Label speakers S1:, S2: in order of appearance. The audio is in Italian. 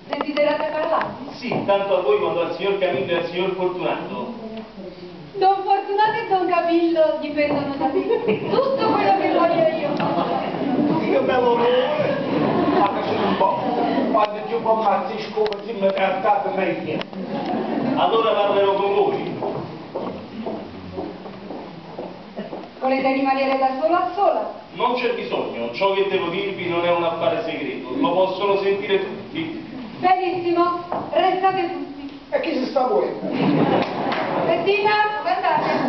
S1: Desiderate parlare?
S2: Sì, tanto a voi quanto al signor Camillo e al signor Fortunato.
S1: Don Fortunato e Don Camillo dipendono da me. Tutto quello che voglio io.
S3: Che bello onore! Ma che sono un po'. Quando ti ammazzi scopo si mi trattate meglio.
S2: Allora parlerò con voi.
S1: Volete rimanere da solo a sola?
S2: Non c'è bisogno, ciò che devo dirvi non è un affare segreto, lo possono sentire tutti.
S1: Benissimo, restate tutti.
S3: E chi si sta muovendo?
S1: Bettina, guardate.